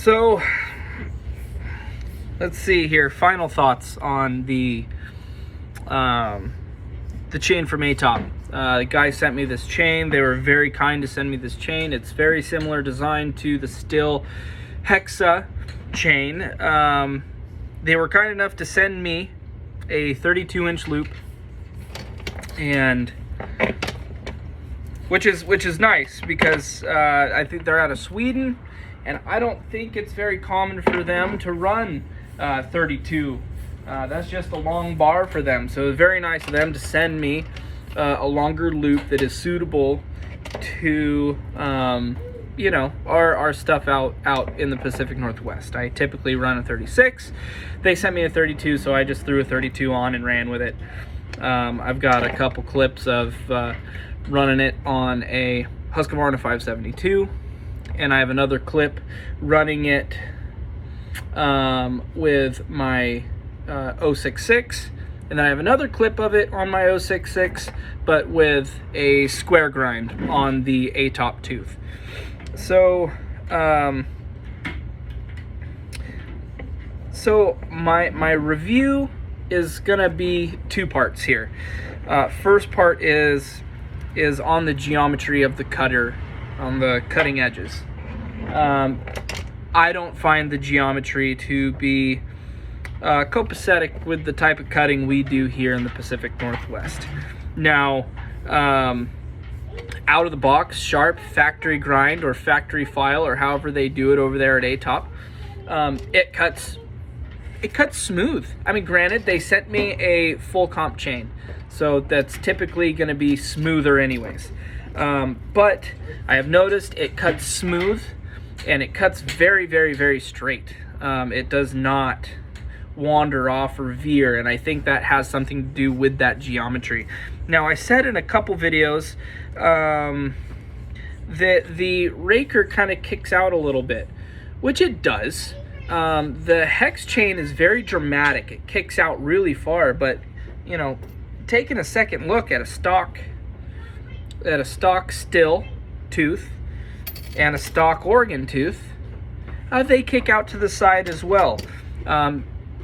So let's see here. Final thoughts on the chain from ATOP. The guy sent me this chain. They were very kind to send me this chain. It's very similar design to the Stihl Hexa chain. They were kind enough to send me a 32-inch loop, and which is nice because I think they're out of Sweden, and I don't think it's very common for them to run 32. That's just a long bar for them, so it's very nice of them to send me a longer loop that is suitable to you know, our stuff out in the Pacific Northwest. I typically run a 36. They sent me a 32, so I just threw a 32 on and ran with it. I've got a couple clips of running it on a Husqvarna 572, and I have another clip running it with my 066, and then I have another clip of it on my 066, but with a square grind on the ATOP tooth. So my review is gonna be two parts here. First part is on the geometry of the cutter, on the cutting edges. I don't find the geometry to be copacetic with the type of cutting we do here in the Pacific Northwest. Now, out of the box, sharp factory grind or factory file, or however they do it over there at ATOP, it cuts smooth. I mean, granted, they sent me a full comp chain, so that's typically going to be smoother anyways. But I have noticed it cuts smooth, and it cuts very, very, very straight. It does not wander off or veer, and I think that has something to do with that geometry. Now, I said in a couple videos that the raker kind of kicks out a little bit, which it does. The hex chain is very dramatic. It kicks out really far, but you know, taking a second look at a stock Stihl tooth and a stock Oregon tooth, they kick out to the side as well,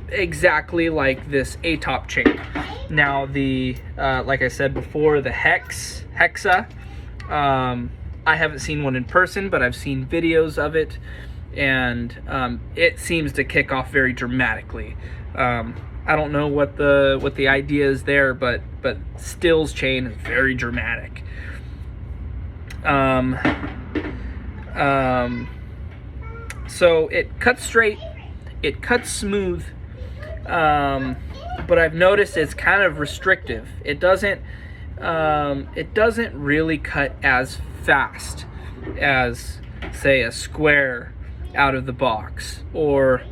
exactly like this ATOP chain. Now, the like I said before, the Hexa, I haven't seen one in person, but I've seen videos of it, and it seems to kick off very dramatically. I don't know what the idea is there, but Stihl's chain is very dramatic. So it cuts straight, it cuts smooth, but I've noticed it's kind of restrictive. It doesn't really cut as fast as, say, a square out of the box, or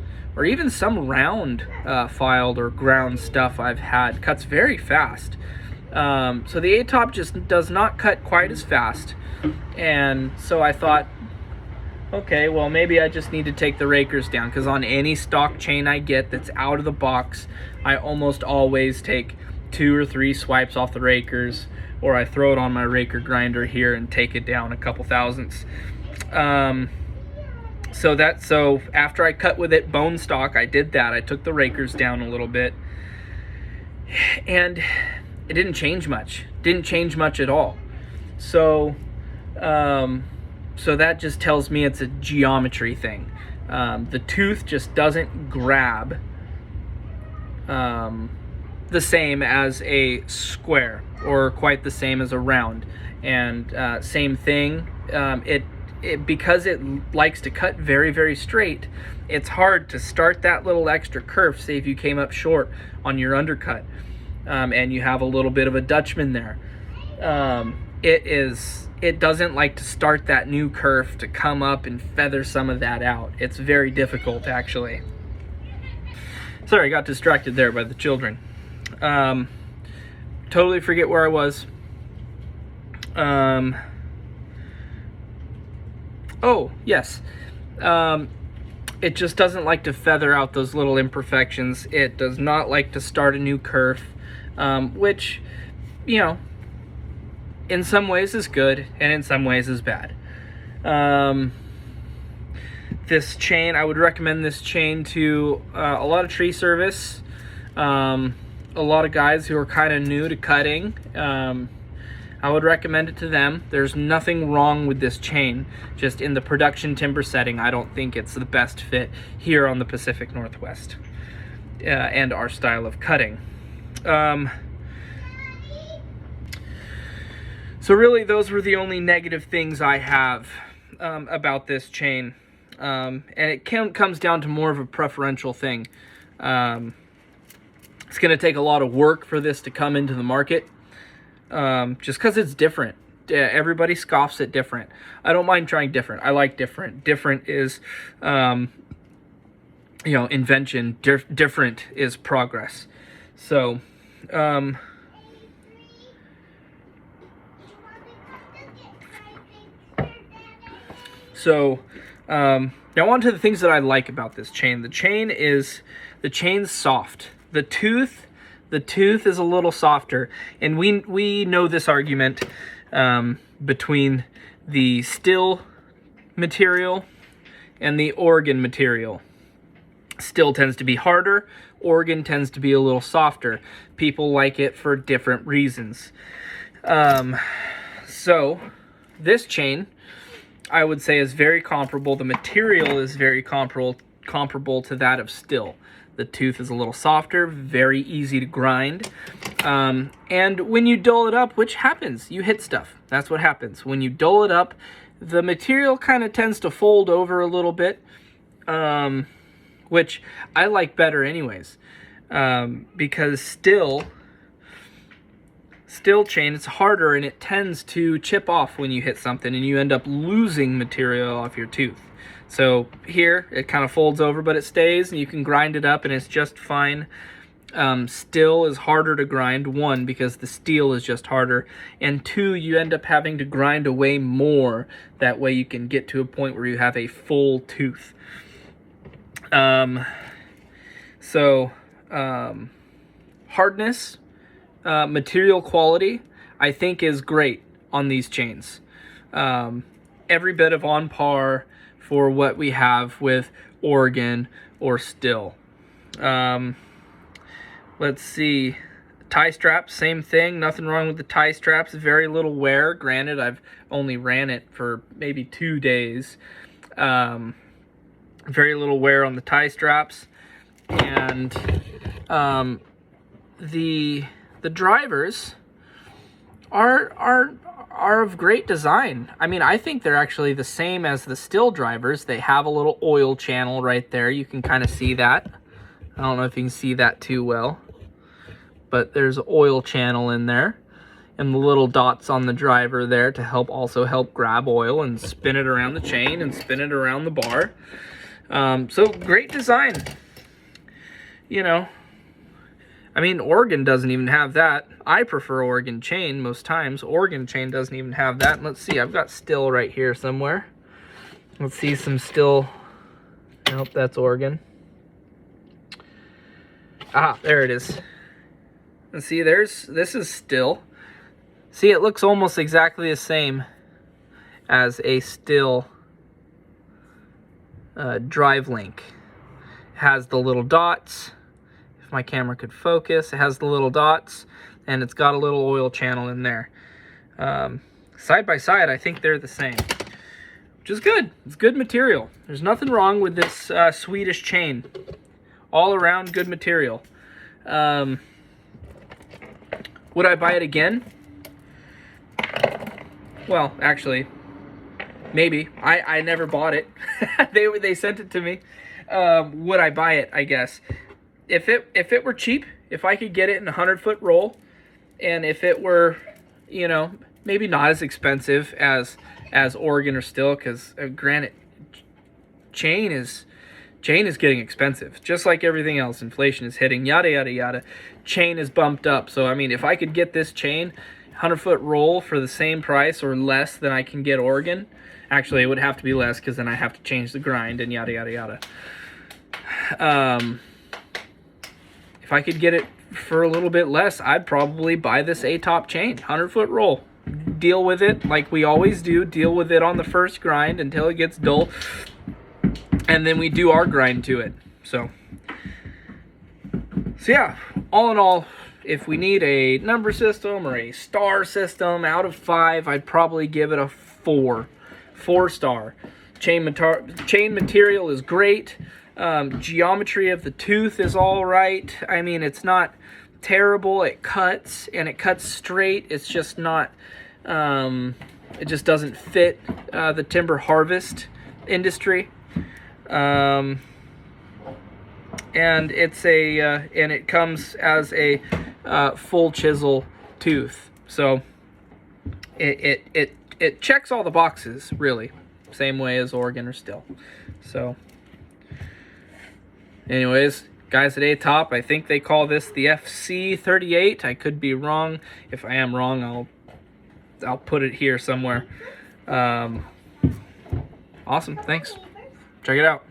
even some round filed or ground stuff I've had cuts very fast. So the ATOP just does not cut quite as fast, and so I thought, okay, well, maybe I just need to take the rakers down, because on any stock chain I get that's out of the box, I almost always take 2 or 3 swipes off the rakers, or I throw it on my raker grinder here and take it down a couple thousandths. So after I cut with it bone stock, I did that. I took the rakers down a little bit, and it didn't change much. Didn't change much at all. So that just tells me it's a geometry thing. The tooth just doesn't grab the same as a square, or quite the same as a round. And same thing, because it likes to cut very, very straight, it's hard to start that little extra curve. Say if you came up short on your undercut, and you have a little bit of a Dutchman there, it doesn't like to start that new curve to come up and feather some of that out. It's very difficult, actually. Sorry, I got distracted there by the children. Totally forget where I was. Oh, yes. It just doesn't like to feather out those little imperfections. It does not like to start a new curve, which, you know, in some ways is good and in some ways is bad. this chain. I would recommend this chain to a lot of tree service, a lot of guys who are kind of new to cutting. I would recommend it to them. There's nothing wrong with this chain, just in the production timber setting, I don't think it's the best fit here on the Pacific Northwest and our style of cutting. So really, those were the only negative things I have about this chain. And it comes down to more of a preferential thing. It's going to take a lot of work for this to come into the market, just because it's different. Everybody scoffs at different. I don't mind trying different. I like different. Different is, invention. Different is progress. So, now on to the things that I like about this chain. The chain's soft. The tooth is a little softer, and we know this argument between the still material and the Oregon material. Still tends to be harder. Oregon tends to be a little softer. People like it for different reasons. So this chain, I would say, is very comparable. The material is very comparable to that of still. The tooth is a little softer, very easy to grind. And when you dull it up, which happens, you hit stuff. That's what happens. When you dull it up, the material kind of tends to fold over a little bit, which I like better anyways, because still chain, it's harder and it tends to chip off when you hit something, and you end up losing material off your tooth. So here it kind of folds over, but it stays, and you can grind it up and it's just fine. Still is harder to grind, one, because the steel is just harder, and two, you end up having to grind away more. That way you can get to a point where you have a full tooth. Hardness, material quality, I think is great on these chains. Every bit of on par for what we have with Oregon or still. Let's see, tie straps, same thing, nothing wrong with the tie straps, very little wear. Granted, I've only ran it for maybe 2 days. Very little wear on the tie straps, and the drivers are of great design. I mean, I think they're actually the same as the still drivers. They have a little oil channel right there. You can kind of see that. I don't know if you can see that too well, but there's an oil channel in there, and the little dots on the driver there to help grab oil and spin it around the chain and spin it around the bar. So great design. I mean, Oregon doesn't even have that. I prefer Oregon chain most times. Oregon chain doesn't even have that. And let's see, I've got still right here somewhere. Let's see some still. Nope, that's Oregon. Ah, there it is. And see, this is still. See, it looks almost exactly the same as a still drive link. It has the little dots. If my camera could focus, it has the little dots, and it's got a little oil channel in there. Side by side, I think they're the same, which is good. It's good material. There's nothing wrong with this Swedish chain. All around good material. Would I buy it again? Well, actually, maybe. I never bought it. They sent it to me. Would I buy it? I guess. If it were cheap, if I could get it in a 100-foot roll, and if it were, maybe not as expensive as Oregon or still, because granted, chain is getting expensive, just like everything else. Inflation is hitting, yada yada yada. Chain is bumped up. So I mean, if I could get this chain 100-foot roll for the same price or less than I can get Oregon, actually it would have to be less, because then I have to change the grind and yada yada yada. If I could get it for a little bit less, I'd probably buy this ATOP chain, 100-foot roll. Deal with it like we always do. Deal with it on the first grind until it gets dull. and then we do our grind to it. So yeah, all in all, if we need a number system or a star system out of 5, I'd probably give it a 4. 4-star. Chain material is great. Geometry of the tooth is all right. I mean, it's not terrible. It cuts, and it cuts straight. It's just not, it just doesn't fit the timber harvest industry. And it's and it comes as a full chisel tooth. So it checks all the boxes, really. Same way as Oregon or Still. So anyways, guys at ATOP, I think they call this the FC38. I could be wrong. If I am wrong, I'll put it here somewhere. Awesome, thanks. Check it out.